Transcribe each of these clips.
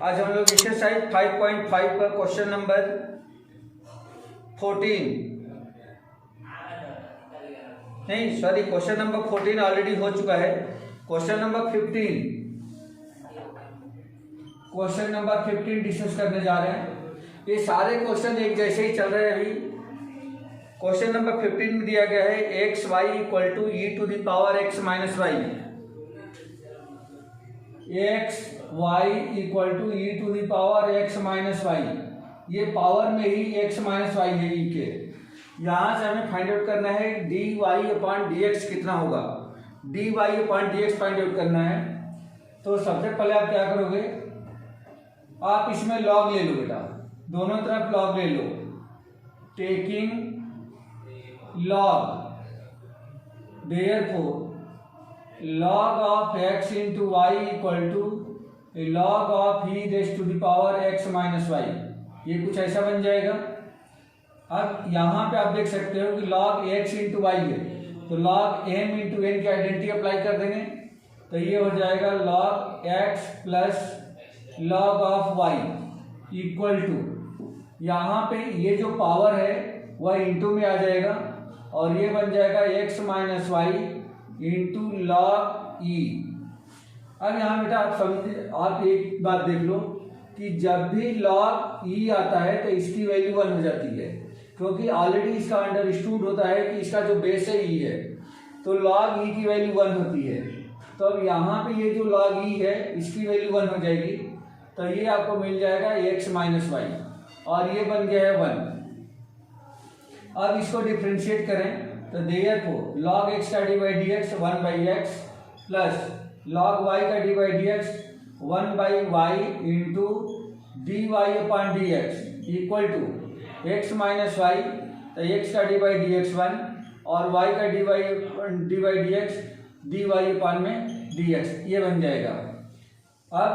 आज हम लोग एक्सरसाइज 5.5 का क्वेश्चन नंबर 14 नहीं सॉरी क्वेश्चन नंबर 14 ऑलरेडी हो चुका है। क्वेश्चन नंबर 15 डिस्कस करने जा रहे हैं। ये सारे क्वेश्चन एक जैसे ही चल रहे हैं। अभी क्वेश्चन नंबर 15 में दिया गया है X Y equal to E to the power X minus Y. X Y equal to E to the power X minus Y. ये पावर में ही एक्स माइनस वाई है ई के। यहाँ से हमें फाइंड आउट करना है D Y upon D X कितना होगा। D Y upon D X find out करना है। तो सबसे पहले आप क्या करोगे, आप इसमें लॉग ले लो बेटा, दोनों तरफ लॉग ले लो। Taking log, therefore log of x into y equal to log of e raised to the power x minus y। ये कुछ ऐसा बन जाएगा। अब यहाँ पे आप देख सकते हो कि log x into y है, तो log m into n की आइडेंटिटी अप्लाई कर देंगे तो ये हो जाएगा log x plus log of y equal to, यहाँ पे ये जो पावर है वह इंटू में आ जाएगा और ये बन जाएगा x minus y into log e. अब यहाँ बेटा आप समझ, आप एक बात देख लो कि जब भी लॉग ई आता है तो इसकी वैल्यू 1 हो जाती है, क्योंकि ऑलरेडी इसका अंडरस्टूड होता है कि इसका जो बेस है ई है, तो लॉग ई की वैल्यू 1 होती है। तो अब यहाँ पे ये जो लॉग ई है इसकी वैल्यू 1 हो जाएगी, तो ये आपको मिल जाएगा एक्स माइनस वाई और ये बन गया है 1। अब इसको डिफ्रेंशिएट करें तो देयरफॉर log x का D by D x 1 by X plus log y का D by D x 1 by Y into D Y upon D x equal to X minus Y, तो x का D by D x 1 और y का D by D X D Y upon में D x, ये बन जाएगा। अब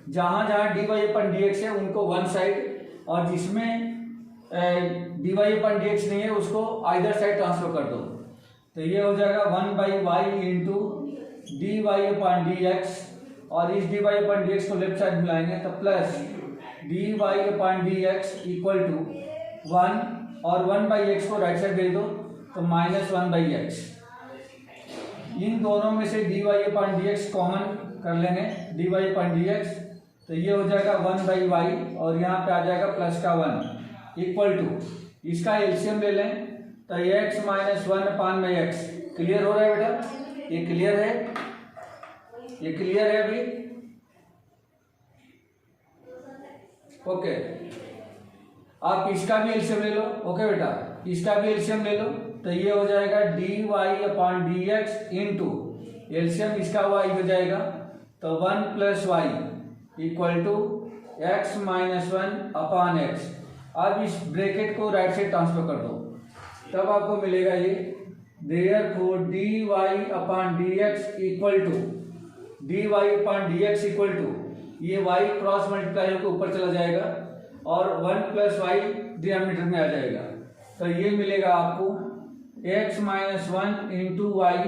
जहाँ जहाँ D Y upon D x है उनको वन साइड, और जिसमें D Y upon D X नहीं है उसको आइदर साइड ट्रांसफर कर दो, तो ये हो जाएगा 1 by Y into D Y upon D X, और इस D Y upon D x को लेफ्ट साइड मिलाएंगे तो plus D Y upon D x equal to 1 और 1 बाई एक्स को राइट साइड भेज दो तो माइनस 1 बाई एक्स। इन दोनों में से D Y upon D x common कर लेंगे, D Y upon D x, तो ये हो जाएगा 1 बाई वाई और यहाँ पे आ जाएगा प्लस का 1 इक्वल टू, इसका एलसीएम ले लें तो x minus 1 upon by x. Clear हो रहा है बेटा, ये क्लियर है, ये क्लियर है अभी, ओके। आप इसका भी एलसीएम ले लो, ओके बेटा, इसका भी एलसीएम ले लो तो ये हो जाएगा D Y upon D X into LCM इसका y हो जाएगा तो 1 plus Y equal to X minus 1 upon X. अब इस ब्रैकेट को राइट साइड ट्रांसफर कर दो तब आपको मिलेगा ये therefore D Y upon D x equal to D Y upon D x equal to, ये वाई क्रॉस मल्टीप्लाई होकर ऊपर चला जाएगा और 1 प्लस वाई डिनोमिनेटर में आ जाएगा, तो ये मिलेगा आपको X minus 1 into Y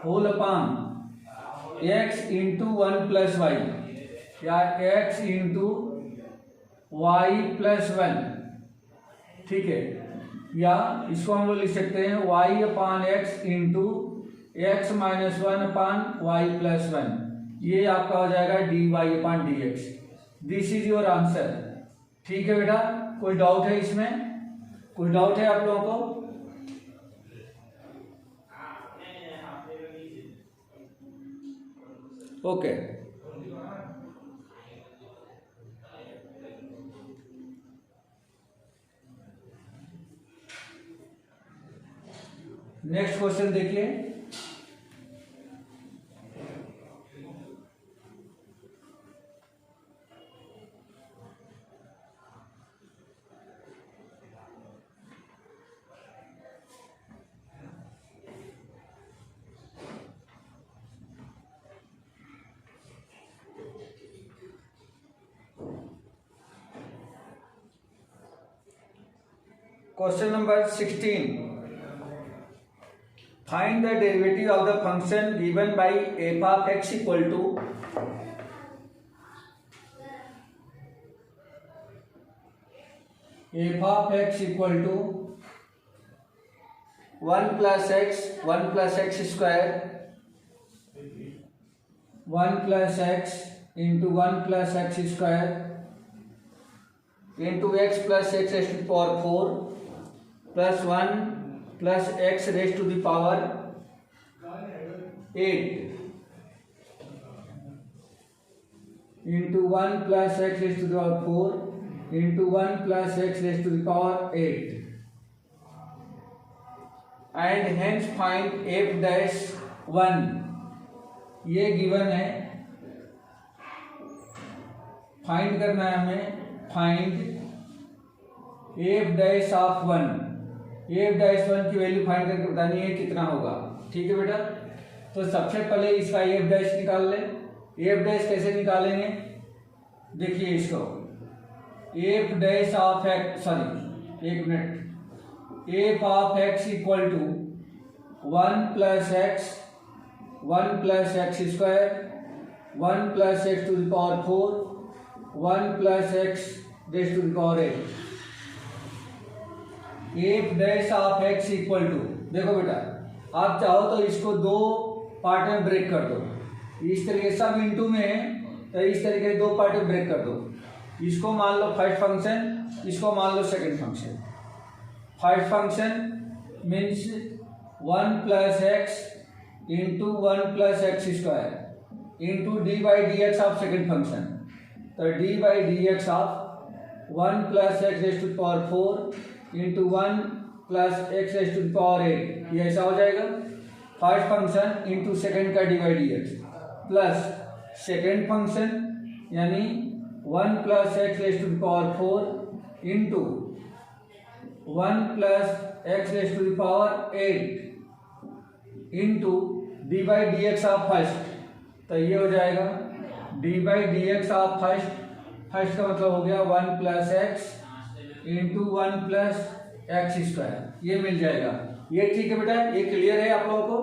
whole upon X into 1 plus Y, या एक्स इंटू वाई प्लस 1, ठीक है। या इसको हम लोग लिख सकते हैं Y upon X into X minus 1 upon Y plus 1, ये आपका हो जाएगा D Y upon D X. This is your answer, ठीक है बेटा। कोई डाउट है इसमें, कोई डाउट है आप लोगों को? ओके नेक्स्ट क्वेश्चन देखिए। Question number 16, find the derivative of the function given by f of x equal to F of x equal to 1 plus x square 1 plus x into 1 plus x square into X plus x raise to the power 4 plus 1 plus x raise to the power 8 into 1 plus x raise to the power 4 into 1 plus x raise to the power 8 and hence find F dash 1 ये given है। Find करना है हमें, find F dash of 1। F dash 1 की value find करके बतानी है कितना होगा। ठीक है बेटा, तो सबसे पहले इसका एफ डैश निकाल ले। एफ डैश कैसे निकालेंगे, देखिए इसको, f dash of x, sorry एक minute, f of x equal to 1 plus x square 1 plus x to the power 4 1 plus x raise to the power 8। F dash of x equal to, देखो बेटा आप चाहो तो इसको दो part में break कर दो, इस तरीके सब इंटू में है तो इस तरीके से दो पार्ट में ब्रेक कर दो। इसको मान लो फर्स्ट फंक्शन, इसको मान लो second function. First function means 1 plus x into 1 plus x square into D by D x of second function, तो d by D x of 1 plus x raise to power 4 into 1 plus x raise to power 8, ये ऐसा हो जाएगा। First function into second का D by D x plus second function यानी 1 plus x raise to power 4 into 1 plus x raise to power 8 into D by D x of first, तो ये हो जाएगा D by D x of first का मतलब हो गया 1 plus x into 1 plus x square, ये मिल जाएगा। ये ठीक है बेटा, ये क्लियर है आप लोगों को,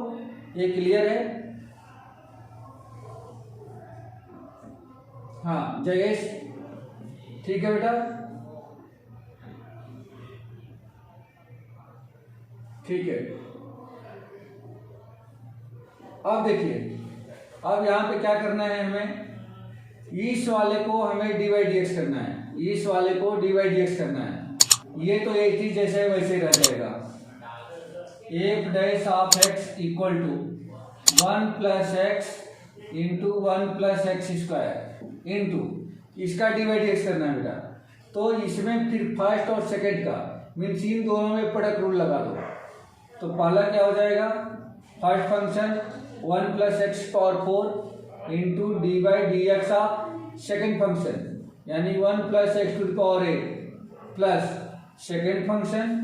ये क्लियर है। हाँ जयेश, ठीक है बेटा, ठीक है। अब देखिए, अब यहाँ पे क्या करना है हमें, इस वाले को हमें डी बाई डी एक्स करना है, इस वाले को डी बाई डी एक्स करना है। ये तो एक चीज जैसे वैसे रह जाएगा। F dash of x equal to 1 plus x into 1 plus x square into इसका डी बाई डी एक्स करना है बेटा। तो इसमें फिर फर्स्ट और सेकंड का मीन्स इन दोनों में प्रोडक्ट रूल लगा दो। तो पहला क्या हो जाएगा, first function 1 plus X power 4 into D by D x of second function यानी 1 plus x to the power 8 plus second function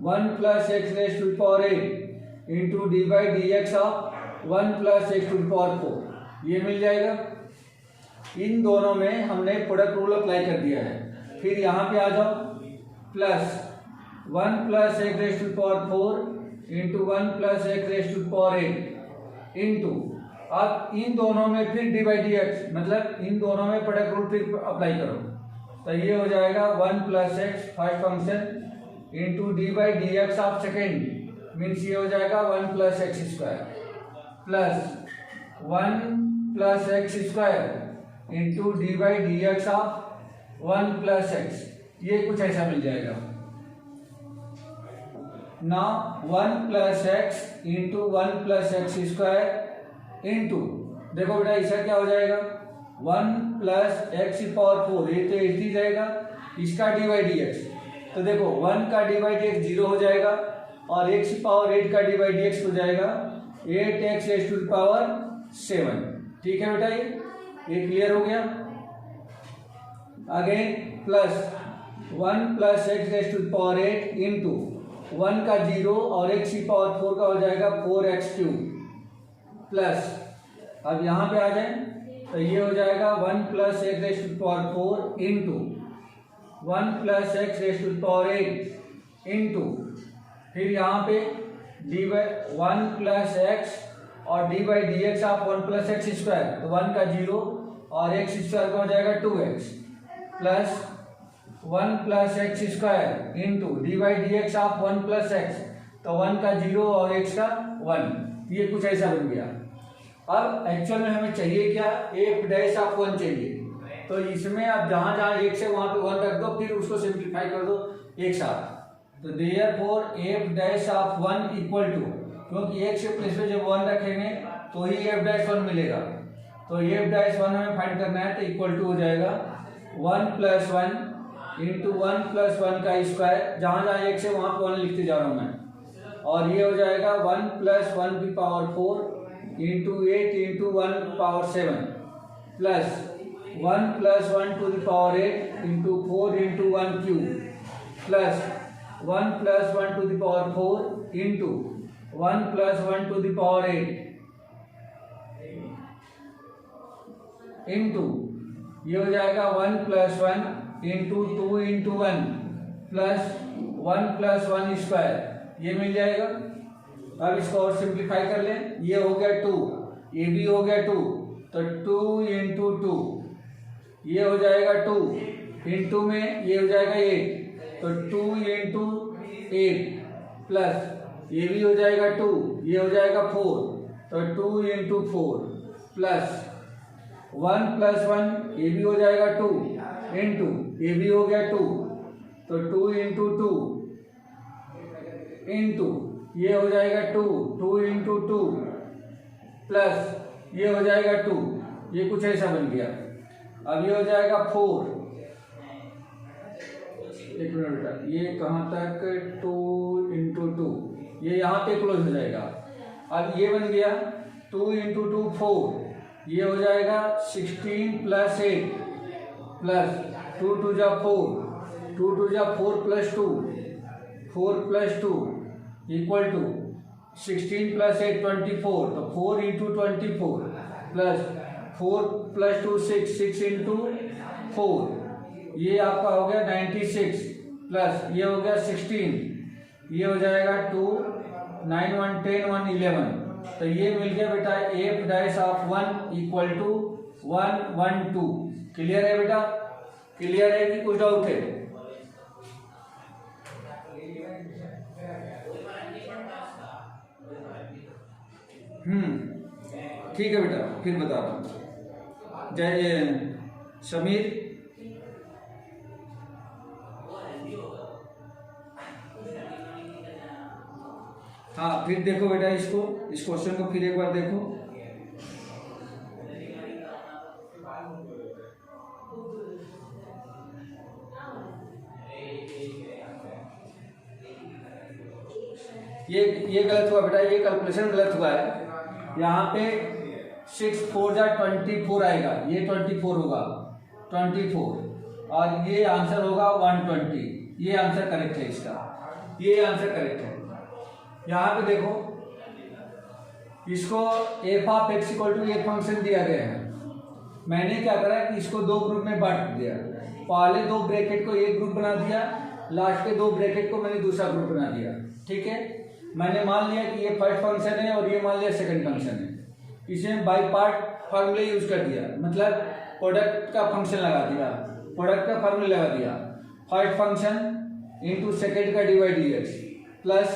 1 plus x raise to the power 8 into D by D x of 1 plus x to the power 4, ये मिल जाएगा। इन दोनों में हमने product rule apply कर दिया है। फिर यहाँ पे आ जाओ, plus 1 plus x raise to the power 4 into 1 plus x raise to the power 8 into, अब इन दोनों में फिर डी बाई डी एक्स, मतलब इन दोनों में प्रोडक्ट रूल फिर अप्लाई करो, तो ये हो जाएगा 1 plus x first function into D by D x of second means ये हो जाएगा 1 plus x square plus 1 plus x square into D by D x of 1 plus x, ये कुछ ऐसा मिल जाएगा। ना 1 plus x into 1 plus x square into, देखो बेटा इसका क्या हो जाएगा 1 प्लस एक्स पावर 4, ये तो 8 ही जाएगा, इसका डी बाई डी एक्स, तो देखो 1 का डी बाई डी एक्स 0 हो जाएगा और एक्स पावर 8 का डी बाई डी एक्स हो जाएगा 8x raise to the power 7। ठीक है बेटा, ये क्लियर हो गया। Again plus 1 plus x raise to the power 8 into 1 का 0 और एक्स की पावर 4 का हो जाएगा 4x क्यूब प्लस, अब यहाँ पे आ जाए तो ये हो जाएगा 1 plus x raise to the power 4 into 1 plus x raise to the power 8 into, फिर यहाँ पे डी बाई 1 प्लस एक्स और D by D x of 1 plus x square, तो 1 का 0 और एक्स स्क्वायर का हो जाएगा 2x plus 1 plus x square into D by D x of 1 plus x, तो 1 का 0 और x का 1, ये कुछ ऐसा बन गया। अब एक्चुअल में हमें चाहिए क्या, एफ डैश ऑफ 1 चाहिए। तो इसमें अब जहाँ जहाँ x है वहाँ पे 1 रख दो, फिर उसको सिंप्लीफाई कर दो एक साथ। तो therefore F dash of 1 equal to, क्योंकि x के प्लेस पे जब 1 रखेंगे तो ही एफ डैश 1 मिलेगा, तो एफ डैश 1 हमें फाइंड करना है, तो इक्वल टू हो जाएगा 1 प्लस 1 इंटू 1 प्लस 1 का स्क्वायर, जहाँ जहाँ x है वहाँ पे 1 लिखते जा रहा हूँ मैं, और ये हो जाएगा 1 प्लस 1 की power 4 into 8 into 1 power 7 plus 1 plus 1 to the power 8 into 4 into 1 cube plus 1 plus 1 to the power 4 into 1 plus 1 to the power 8 into ये हो जाएगा 1 plus 1 into 2 into 1 plus 1 plus 1 square, ये मिल जाएगा। अब इसको और सिंप्लीफाई कर लें, ये हो गया 2, ये भी हो गया 2, तो 2 इंटू 2, ये हो जाएगा 2 इंटू में ये हो जाएगा 8, तो 2 इंटू 8 प्लस ये भी हो जाएगा 2, ये हो जाएगा 4, तो 2 इंटू 4 प्लस 1 प्लस 1 ये भी हो जाएगा 2 इंटू ये भी हो गया 2, तो 2 इंटू 2 इंटू ये हो जाएगा 2, 2 इंटू 2 प्लस ये हो जाएगा 2, ये कुछ ऐसा बन गया। अब ये हो जाएगा 4, एक मिनट बेटा, ये कहाँ तक 2 इंटू 2, ये यहाँ पे क्लोज हो जाएगा। अब ये बन गया 2 इंटू 2 4, ये हो जाएगा 16 प्लस 8 प्लस 2 टू जा 4, 2 टू जा 4 plus 2, 4 plus 2 equal to 16 plus 8 24, तो 4 इंटू 24 प्लस 4 प्लस 2 6, 6 इंटू 4, ये आपका हो गया 96 प्लस ये हो गया 16, ये हो जाएगा 2 9 1 10 1 11, तो ये मिल गया बेटा F dash of 1 equal to 1 1 2। Clear है बेटा, क्लियर है कि कुछ डाउट है? ठीक है बेटा, फिर बता रहा हूँ। जय समीर, हाँ फिर देखो बेटा इसको, इस क्वेश्चन को फिर एक बार देखो। ये गलत हुआ बेटा, ये कैलकुलेशन गलत हुआ है। यहाँ पे 6 4 जा 24 आएगा, ये 24 होगा 24, और ये आंसर होगा 120। ये आंसर करेक्ट है इसका, ये आंसर करेक्ट है। यहाँ पे देखो इसको F of x equal to एक फंक्शन दिया गया है। मैंने क्या करा कि इसको दो ग्रुप में बांट दिया, पहले दो ब्रैकेट को एक ग्रुप बना दिया, लास्ट के दो ब्रैकेट को मैंने दूसरा ग्रुप बना दिया। ठीक है, मैंने मान लिया कि ये फर्स्ट फंक्शन है और ये मान लिया सेकंड फंक्शन है। इसमें बाई पार्ट फार्मूले यूज कर दिया, मतलब प्रोडक्ट का फंक्शन लगा दिया, प्रोडक्ट का फार्मूला लगा दिया। फर्स्ट फंक्शन इंटू सेकेंड का divide dx plus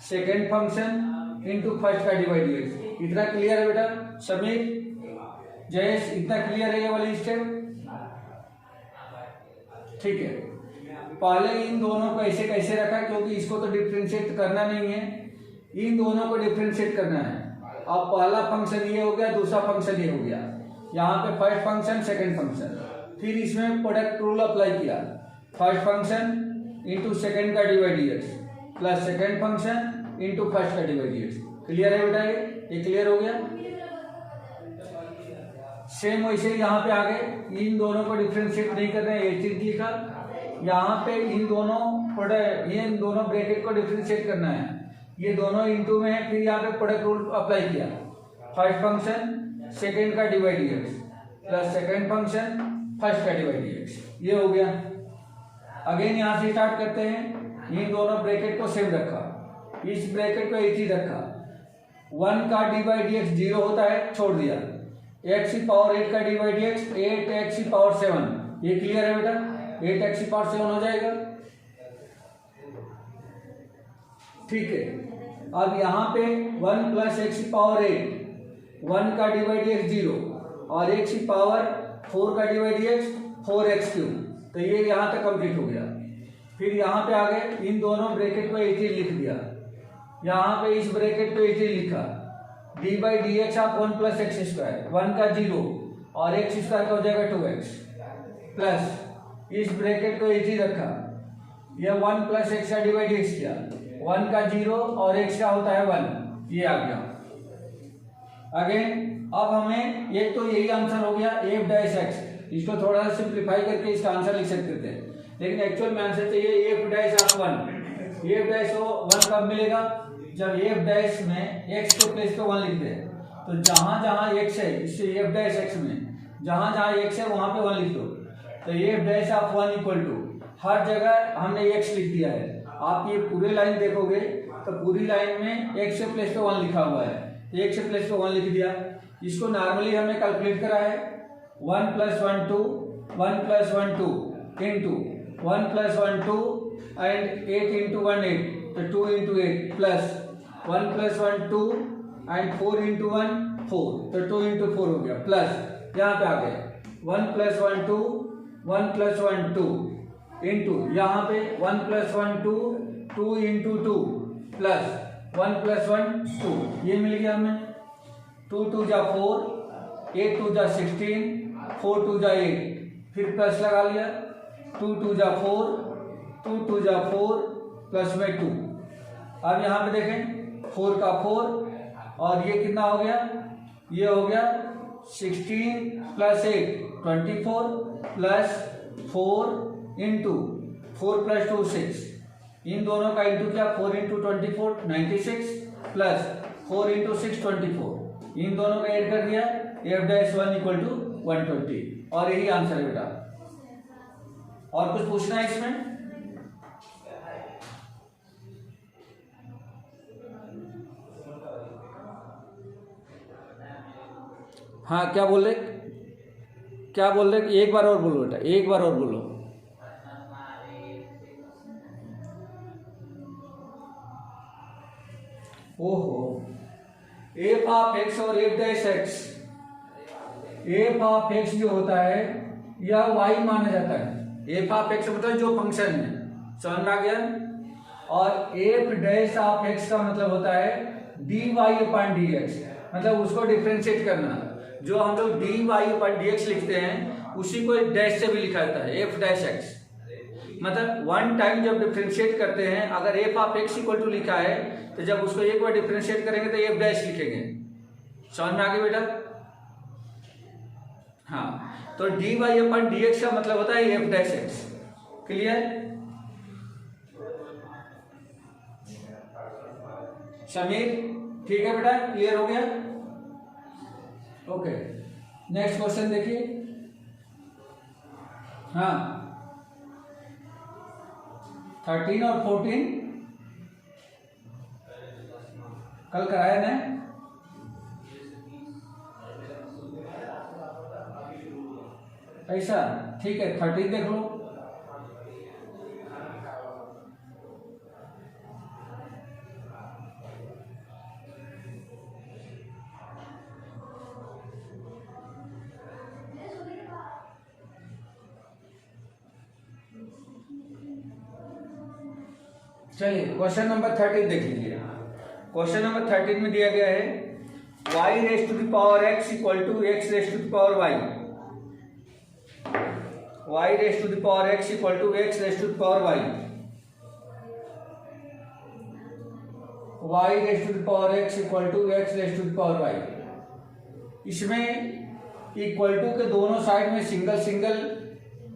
second function into first का डिवाइड डीएक्स। इतना क्लियर है बेटा? समीर, जयेश, इतना क्लियर है ये वाली स्टेप? ठीक है, पहले इन दोनों को ऐसे कैसे रखा, क्योंकि इसको तो डिफ्रेंशिएट करना नहीं है, इन दोनों को डिफ्रेंशिएट करना है। अब पहला फंक्शन ये हो गया, दूसरा फंक्शन ये हो गया। यहाँ पे फर्स्ट फंक्शन सेकंड फंक्शन, फिर इसमें प्रोडक्ट रूल अप्लाई किया। फर्स्ट फंक्शन इंटू सेकेंड का divide dx plus second function into first का डिवाइड डीएक्स। क्लियर है बेटा? ये क्लियर हो गया। सेम वैसे यहाँ पे आगे इन दोनों को डिफ्रेंशिएट नहीं करना है, ये चीज लिखा। यहाँ पे इन दोनों ब्रैकेट को डिफ्रेंशिएट करना है, ये दोनों इंटू में है, फिर यहाँ पे प्रोडक्ट रूल अप्लाई किया। फर्स्ट फंक्शन सेकेंड का divide dx plus second function first का डिवाइड डीएक्स, ये हो गया। अगेन यहाँ से स्टार्ट करते हैं। इन दोनों ब्रैकेट को सेम रखा, इस ब्रैकेट को एक ही रखा। 1 का डिवाइड डीएक्स 0 होता है, छोड़ दिया। x की पावर 8 का डिवाइड डीएक्स 8x की पावर 7 ये क्लियर है बेटा? 8x की पावर 7 हो जाएगा। ठीक है, अब यहाँ पे 1 प्लस x की पावर 8, 1 का डिवाइड x 0 और x की पावर 4 का डिवाइड x 4x क्यूब। तो ये यहाँ तक कंप्लीट हो गया। फिर यहाँ पे आ गए, इन दोनों ब्रैकेट को 18 लिख दिया, यहाँ पे इस ब्रैकेट पे 18 लिखा, डी बाई डी एक्स आप 1 प्लस एक्स स्क्वायर, 1 का 0 और एक्स स्क्वायर का हो जाएगा 2x, प्लस इस ब्रैकेट को 18 रखा, यह 1 प्लस एक्स का डिवाइड एक्स किया, 1 का 0 और x का होता है 1, ये आ गया। अगेन अब हमें एक तो यही आंसर हो गया एफ डैश एक्स, इसको थोड़ा सा सिंप्लीफाई करके इसका आंसर लिख सकते थे, लेकिन एक्चुअल में आंसर चाहिए F dash of 1। F dash को 1 कब मिलेगा? जब एफ डैश में x को प्लेस पे 1 लिख दे, तो जहां जहां x है, इससे एफ डैश एक्स में जहां जहां x है वहां पे 1 लिख दो। तो f dash of 1 equal to, हर जगह हमने x लिख दिया है। आप ये पूरे लाइन देखोगे तो पूरी लाइन में x से प्लेस पे 1 लिखा हुआ है, x से प्लेस पे 1 लिख दिया। इसको नॉर्मली हमने कैलकुलेट करा है, 1 plus 1 2, 1 plus 1 2 into 1 plus 1 2 and 8 into 1 8, तो 2 into 8 plus 1 plus 1 2 and 4 into 1 4, तो 2 इंटू 4 हो गया, प्लस यहाँ पे आ गए 1 प्लस 1 2, 1 प्लस 1 2 इंटू यहाँ पे 1 प्लस 1 2, 2 इंटू 2 प्लस 1 प्लस 1 2, ये मिल गया हमें। 2 2 जा 4, 8 2 जा 16, 4 2 जा 8, फिर प्लस लगा लिया, 2 2 जा 4, 2 2 जा 4 प्लस में 2। अब यहाँ पे देखें 4 का 4 और ये कितना हो गया? ये हो गया 16 प्लस 8 24 प्लस 4 इंटू 4 प्लस 2 6, इन दोनों का इंटू किया, 4 इंटू 24 96 प्लस 4 इंटू 6 24, इन दोनों का ऐड कर दिया, एफ डैश 1 इक्वल टू 120, और यही आंसर है बेटा। और कुछ पूछना है इसमें? हाँ, क्या बोल रहे? क्या बोल रहे? एक बार और बोलो बेटा, एक बार और बोलो। ओहो, एफ ऑफ एक्स और F dash x, F of x जो होता है यह वाई माना जाता है। एफ ऑफ एक्स मतलब जो फंक्शन है, समझ में आ गया? और एफ डैश ऑफ एक्स का मतलब होता है D Y upon D x, मतलब उसको डिफ्रेंशिएट करना। जो हम लोग d Y upon D x लिखते हैं उसी को डैश से भी लिखा जाता है, एफ डैश एक्स। मतलब वन टाइम जब डिफ्रेंशिएट करते हैं, अगर f of x equal to लिखा है तो जब उसको एक बार डिफ्रेंशिएट करेंगे तो एफ डैश लिखेंगे। समझ में आ गया बेटा? हाँ, तो d Y upon D x का मतलब होता है f dash x. Clear? Sameer, ठीक है बेटा, क्लियर हो गया? ओके, नेक्स्ट क्वेश्चन देखिए। हाँ, 13 और 14 कल कराया ना? ऐसा ठीक है, 13 देख लो। चलिए क्वेश्चन नंबर 13 देख लीजिए। क्वेश्चन नंबर 13 में दिया गया है y raise to the power x equal to x raise to the power y, y raise to the power x equal to x raise to the power y, y raise to the power x equal to x raise to the power y। इसमें equal to के दोनों side में single single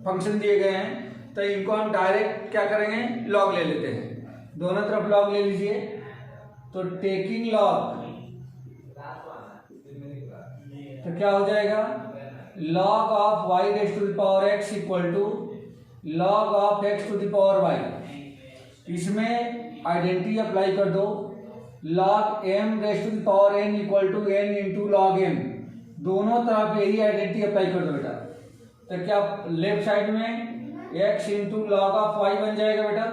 function दिए गए हैं, तो इनको हम डायरेक्ट क्या करेंगे, लॉग ले लेते हैं। दोनों तरफ लॉग ले लीजिए, तो टेकिंग लॉग, तो क्या हो जाएगा, log of y raise to the power x equal to log of x to the power y। इसमें आइडेंटिटी अप्लाई कर दो, log m raise to the power n equal to n into log m। दोनों तरफ यही identity apply कर दो बेटा। तो क्या लेफ्ट साइड में x into log of y बन जाएगा बेटा,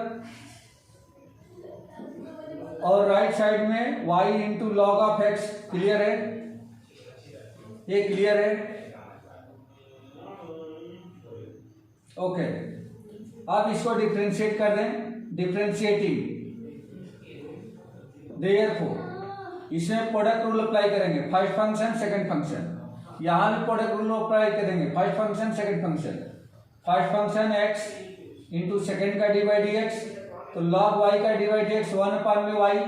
और राइट साइड में y into log of x। Clear है, ये क्लियर है। ओके, अब इसको डिफरेंशिएट कर दें। डिफरेंशिएटिंग देयरफॉर इसमें प्रोडक्ट रूल अप्लाई करेंगे, फर्स्ट फंक्शन सेकंड फंक्शन। यहां भी प्रोडक्ट रूल अप्लाई करेंगे, first function second function. First function x into second का डी बाई डी एक्स, तो लॉग y का D by D x 1/y,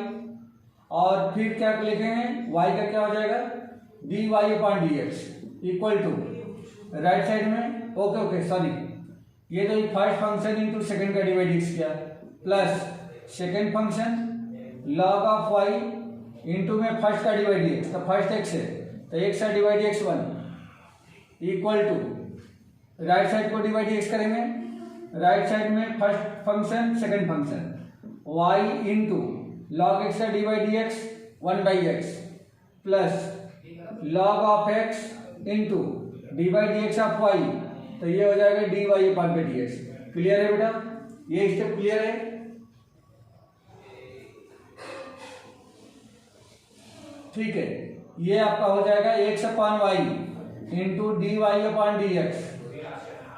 और फिर क्या लिखेंगे, y का क्या हो जाएगा dy upon D x equal to right side में। ओके सॉरी, ये तो फर्स्ट फंक्शन इंटू सेकेंड का डी बाई डी एक्स किया, plus second function log of y into में फर्स्ट का डी बाई डी एक्स, तो फर्स्ट x है तो x का D by D x 1 equal to right side को d by D x करेंगे, right side में first function second function y into log x का D by D x 1/x plus log of x into D by D x of y, तो ये हो जाएगा dy upon पे D x. Clear है बेटा, ये स्टेप क्लियर है। ठीक है, ये आपका हो जाएगा x upon y into D Y upon D x.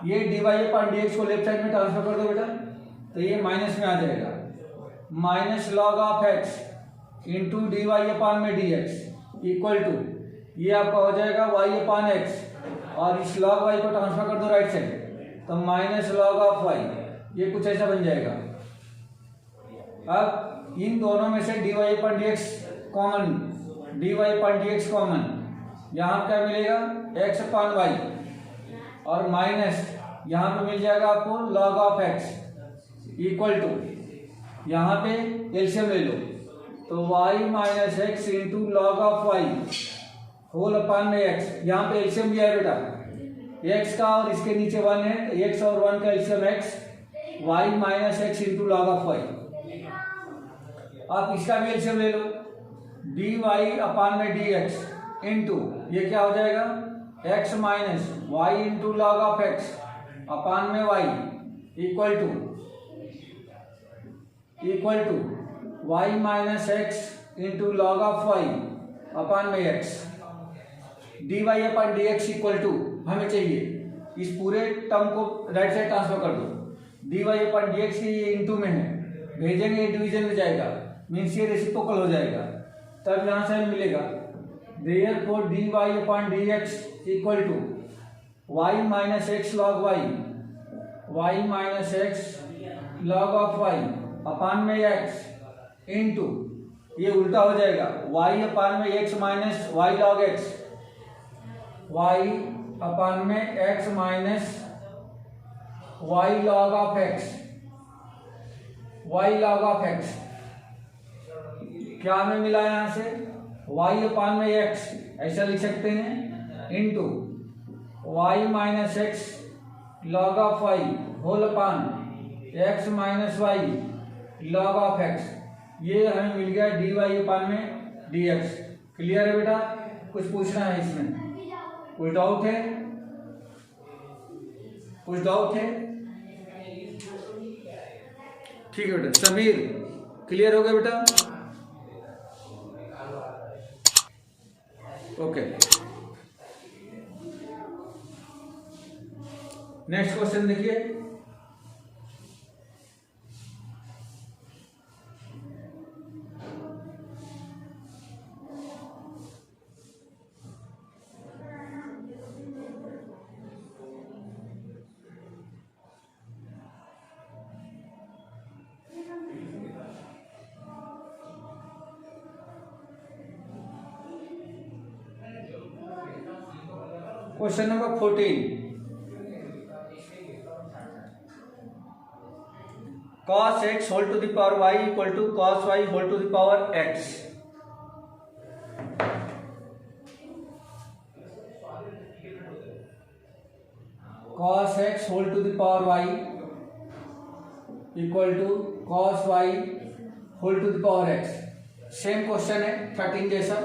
ये d Y upon D x को लेफ्ट साइड में ट्रांसफर कर दो बेटा, तो ये माइनस में आ जाएगा, minus log of x into D Y upon में डी एक्स इक्वल टू ये आपका हो जाएगा y अपॉन x, और इस लॉग y को ट्रांसफर कर दो राइट साइड, तो माइनस लॉग ऑफ y, ये कुछ ऐसा बन जाएगा। अब इन दोनों में से D Y upon D x common, dy upon D x common, यहाँ क्या मिलेगा x अपॉन वाई, और माइनस यहाँ पे मिल जाएगा आपको log of x equal to, यहाँ पे एलसीएम ले लो, तो y minus x into log of y whole upon में x। यहाँ पे एलसीएम दिया है बेटा x का, और इसके नीचे 1 है, तो x और 1 का LCM x, y minus x into log of y. आप इसका भी एलसीएम ले लो, dy अपॉन में dx इंटू ये क्या हो जाएगा x minus y into log of x upon में y equal to y minus x into log of y upon में x। dy upon dx equal to हमें चाहिए, इस पूरे टर्म को राइट साइड ट्रांसफर कर दो। dy अपॉन dx ये इंटू में है, भेजेंगे डिवीजन में जाएगा, मीन्स ये रेसिप्रोकल हो जाएगा, तब यहां से हमें मिलेगा therefore dy upon dx equal to y minus x log y minus x log of y upon में x इंटू ये उल्टा हो जाएगा y अपॉन में x minus y log x, y upon में x minus y log of x, y log of x। क्या हमें मिला यहां से y अपॉन में x, ऐसा लिख सकते हैं, into y minus x log of y whole upon x minus y log of x। ये हमें मिल गया dy अपॉन में dx। क्लियर है बेटा, कुछ पूछना है इसमें, कोई डाउट है, कुछ डाउट है? ठीक है बेटा, समीर क्लियर हो गया बेटा? ओके, नेक्स्ट क्वेश्चन देखिए। Question number 14, cos x whole to the power y equal to cos y whole to the power x। cos x whole to the power y equal to cos y whole to the power x। Same question है 13 जैसा,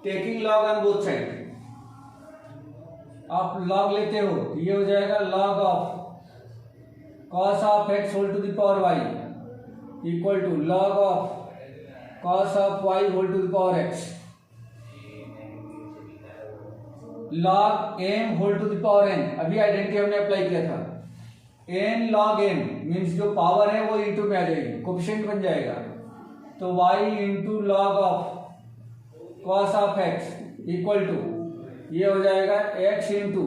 taking log on both side. आप log लेते हो तो ये हो जाएगा log of cos of x whole to the power Y equal to log of cos of y whole to the power x log m whole to the power n. अभी identity हमने apply किया था, n log m means जो power है वो into में आ जाएगी, coefficient बन जाएगा। तो y into log of cos of x equal to ये हो जाएगा x into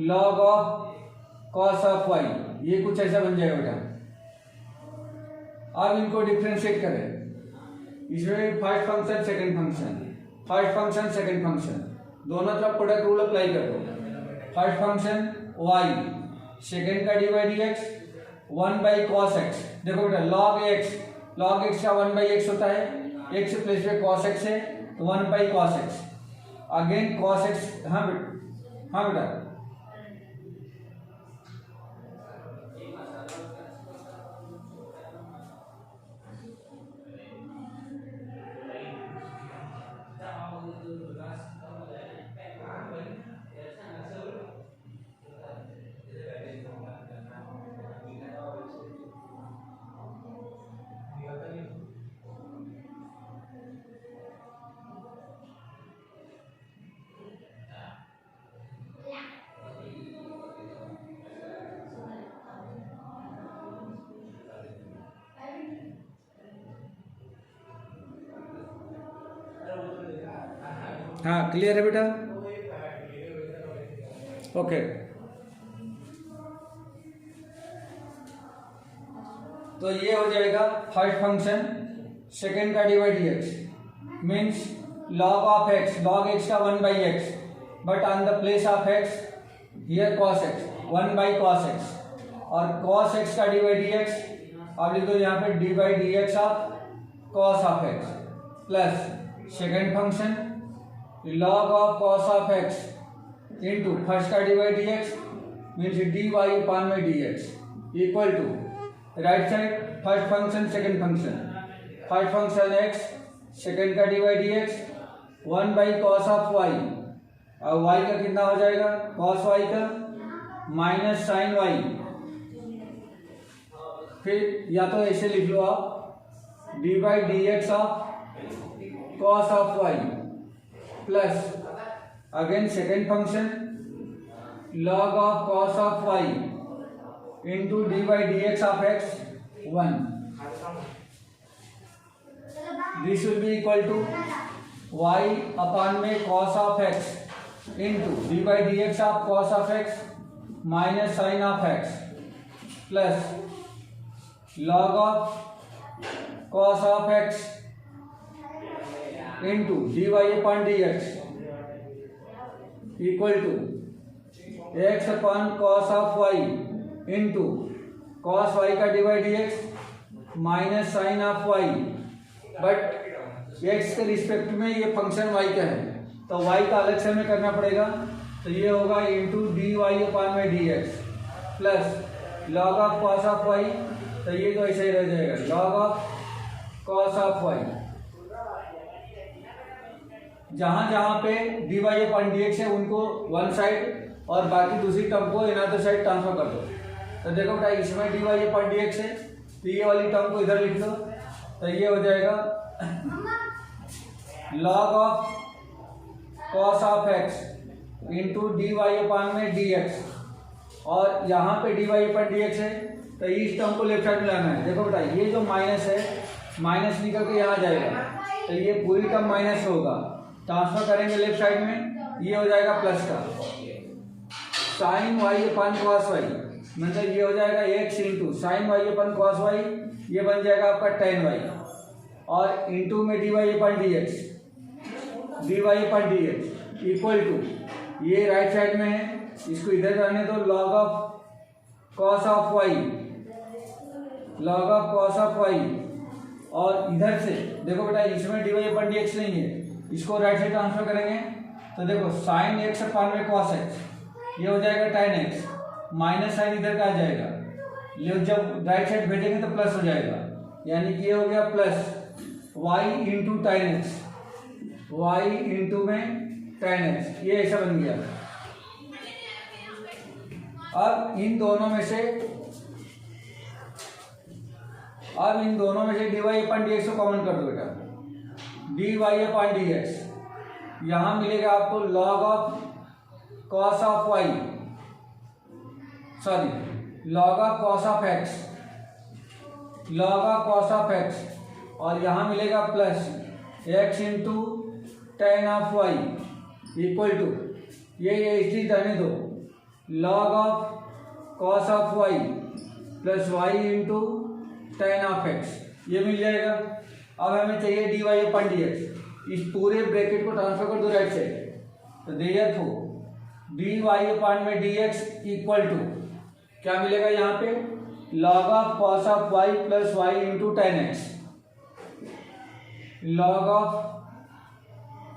log of cos of y, ये कुछ ऐसा बन जाएगा बेटा। अब इनको डिफ्रेंशिएट करें, इसमें first function second function, first function second function दोनों तरफ प्रोडक्ट रूल अप्लाई कर दो। फर्स्ट फंक्शन y सेकंड का dy dx 1 by cos x. देखो बेटा लॉग एक्स का 1 बाई एक्स होता है, एक्स प्लेस पे कॉस एक्स है तो 1 by cos x again cos x. हाँ बेटा हाँ क्लियर है बेटा? ओके तो ये हो जाएगा फर्स्ट फंक्शन सेकेंड का dy dx means log of x, log x का 1 by x but on the place of x here cos x 1 by cos x और cos x का dy dx अब लिख दो यहाँ पे dy dx of cos of x plus second function log of cos of x into first का dy dx means dy upon में dx equal to right side first function second function, first function x second का dy dx 1 by cos of y और y का कितना हो जाएगा cos y का minus sign y। फिर या तो ऐसे लिख लो आप dy dx of cos of y plus again second function log of cos of y into dy dx of x 1. This will be equal to y upon में cos of x into dy dx of cos of x minus sin of x plus log of cos of x into dy upon dx equal to x upon cos of y into cos y का dy dx minus sine of y but x के respect में ये function y का है तो y का अलग से हमें करना पड़ेगा। तो ये होगा इंटू डी वाई अपॉन में D x plus log of cos of y, तो ये तो ऐसे ही रह जाएगा log of cos of y. जहां जहां पे d Y upon D x है उनको वन साइड और बाकी दूसरी टर्म को अनदर साइड ट्रांसफर कर दो। तो देखो बेटा इसमें dy अपॉन dx है तो ये वाली टर्म को इधर लिख दो तो ये हो जाएगा log of cos of x into dy upon में dx और यहाँ पे dy अपॉन dx है तो इस टर्म को लेफ्ट साइड में लाना है। देखो बेटा ये जो माइनस है माइनस निकल के यहाँ जाएगा तो ये पूरी टर्म माइनस होगा, ट्रांसफर करेंगे लेफ्ट साइड में ये हो जाएगा प्लस का sine y upon cos y मतलब ये हो जाएगा x into sine y upon cos y ये बन जाएगा आपका टेन वाई और इंटू में d y upon d x equal to ये राइट साइड में है इसको इधर जाने दो log of cos of y और इधर से देखो बेटा इसमें D y upon d X नहीं है इसको राइट साइड ट्रांसफर करेंगे तो देखो साइन एक्स अपॉन में कॉस एक्स ये हो जाएगा टेन एक्स माइनस साइन इधर का आ जाएगा, ये जब राइट साइड भेजेंगे तो प्लस हो जाएगा यानी कि ये हो गया plus y into tan x में टेन एक्स ये ऐसा बन गया। अब इन दोनों में से dy अपन dx को कॉमन कर दो बेटा। dy अपन dx यहाँ मिलेगा आपको log of cos of y, sorry log of cos of x, log of cos of x, और यहाँ मिलेगा plus x into tan of y equal to ये इसलिए रहने दो log of cos of y plus y into tan of x, ये मिल जाएगा। अब हमें चाहिए dy अपन dx, इस पूरे ब्रैकेट को ट्रांसफर कर दो राइट साइड, तो देयरफॉर dy अपन में dx इक्वल टू क्या मिलेगा यहाँ पे log of cos of y plus y into tan x, log of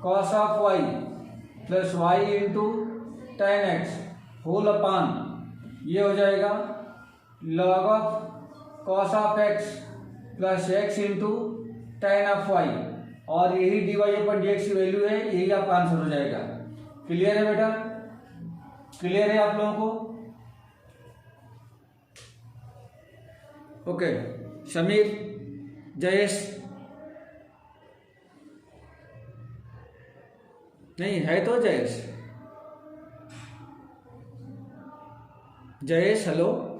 cos of y plus y into tan x whole upon ये हो जाएगा log of cos of x plus x into tan of y, और यही dy upon dx की value है, यही आपका answer हो जाएगा। क्लियर है बेटा? क्लियर है आप लोगों को? ओके समीर, जयेश, नहीं है तो जयेश, हेलो।